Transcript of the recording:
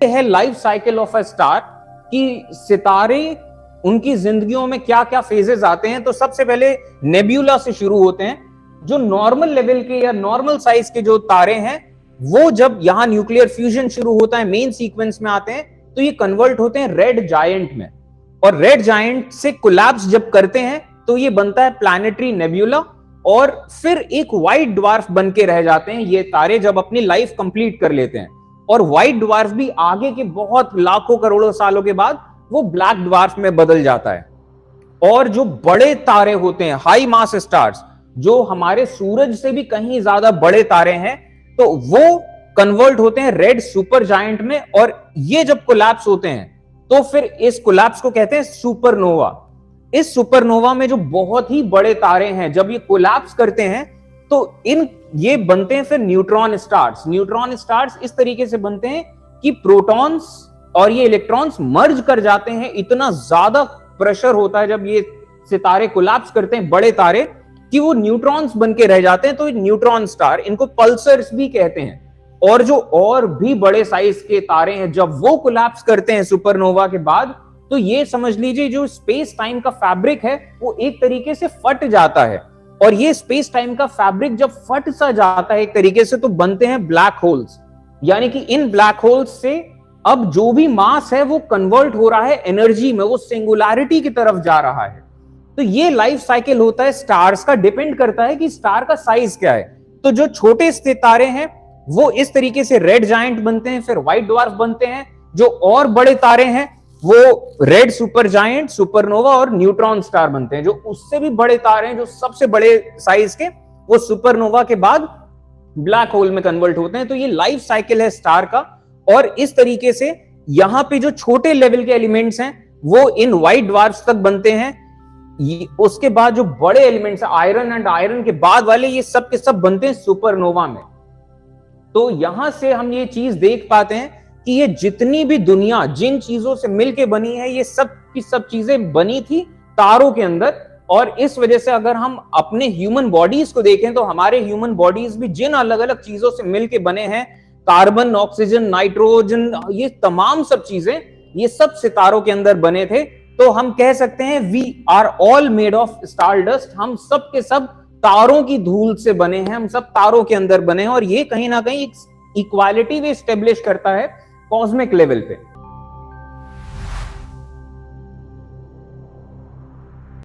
है life cycle of a star कि सितारे उनकी जिंदगियों में क्या क्या फेजेस आते हैं। तो सबसे पहले नेब्यूला से शुरू होते हैं। जो नॉर्मल लेवल के या नॉर्मल साइज के जो तारे हैं, वो जब यहां न्यूक्लियर फ्यूजन शुरू होता है, मेन सीक्वेंस में आते हैं, तो ये कन्वर्ट होते हैं रेड जायंट में। और रेड जायंट से कोलैप्स जब करते हैं तो ये बनता है प्लैनेटरी नेब्यूला, और फिर एक व्हाइट ड्वार्फ बन के रह जाते हैं ये तारे जब अपनी लाइफ कंप्लीट कर लेते हैं। और व्हाइट ड्वार्फ भी आगे के बहुत लाखों करोड़ों सालों के बाद वो ब्लैक ड्वार्फ में बदल जाता है। और जो बड़े तारे होते हैं, हाई मास स्टार्स, जो हमारे सूरज से भी कहीं ज्यादा बड़े तारे हैं, तो वो कन्वर्ट होते हैं रेड सुपर जायंट में। और ये जब कोलैप्स होते हैं तो फिर इस कोलैप्स को कहते हैं सुपरनोवा। इस सुपरनोवा में जो बहुत ही बड़े तारे हैं, जब ये कोलैप्स करते हैं तो ये बनते हैं फिर न्यूट्रॉन स्टार्स। न्यूट्रॉन स्टार्स इस तरीके से बनते हैं कि प्रोटॉन्स और ये इलेक्ट्रॉन्स मर्ज कर जाते हैं। इतना ज्यादा प्रेशर होता है जब ये सितारे कोलैप्स करते हैं, बड़े तारे, कि वो न्यूट्रॉन्स बन के रह जाते हैं। तो न्यूट्रॉन स्टार, इनको पल्सर्स भी कहते हैं। और जो और भी बड़े साइज के तारे हैं, जब वो कोलैप्स करते हैं सुपरनोवा के बाद, तो ये समझ लीजिए जो स्पेस टाइम का फैब्रिक है वो एक तरीके से फट जाता है। और ये स्पेस टाइम का फैब्रिक जब फट सा जाता है एक तरीके से, तो बनते हैं ब्लैक होल्स। यानी कि इन ब्लैक होल्स से अब जो भी मास है वो कन्वर्ट हो रहा है एनर्जी में, वो सिंगुलैरिटी की तरफ जा रहा है। तो ये लाइफ साइकिल होता है स्टार्स का। डिपेंड करता है कि स्टार का साइज क्या है। तो जो छोटे सितारे हैं वो इस तरीके से रेड जायंट बनते हैं, फिर व्हाइट ड्वार्फ बनते हैं। जो और बड़े तारे हैं वो रेड सुपर जायंट, सुपरनोवा और न्यूट्रॉन स्टार बनते हैं। जो उससे भी बड़े तारे हैं, जो सबसे बड़े साइज के, वो सुपरनोवा के बाद ब्लैक होल में कन्वर्ट होते हैं। तो ये लाइफ साइकिल है स्टार का। और इस तरीके से यहां पे जो छोटे लेवल के एलिमेंट्स हैं वो इन व्हाइट ड्वार्फ्स तक बनते हैं। उसके बाद जो बड़े एलिमेंट्स हैं, आयरन एंड आयरन के बाद वाले, ये सब के सब बनते हैं सुपरनोवा में। तो यहां से हम ये चीज देख पाते हैं कि ये जितनी भी दुनिया जिन चीजों से मिलके बनी है, ये सब की सब चीजें बनी थी तारों के अंदर। और इस वजह से अगर हम अपने ह्यूमन बॉडीज को देखें तो हमारे ह्यूमन बॉडीज भी जिन अलग अलग चीजों से मिलके बने हैं, कार्बन, ऑक्सीजन, नाइट्रोजन, ये तमाम सब चीजें, ये सब सितारों के अंदर बने थे। तो हम कह सकते हैं we are all made of star dust. हम सब के सब तारों की धूल से बने हैं, हम सब तारों के अंदर बने हैं। और ये कहीं ना कहीं एक इक्वालिटी भी एस्टेब्लिश करता है कॉस्मिक लेवल पे।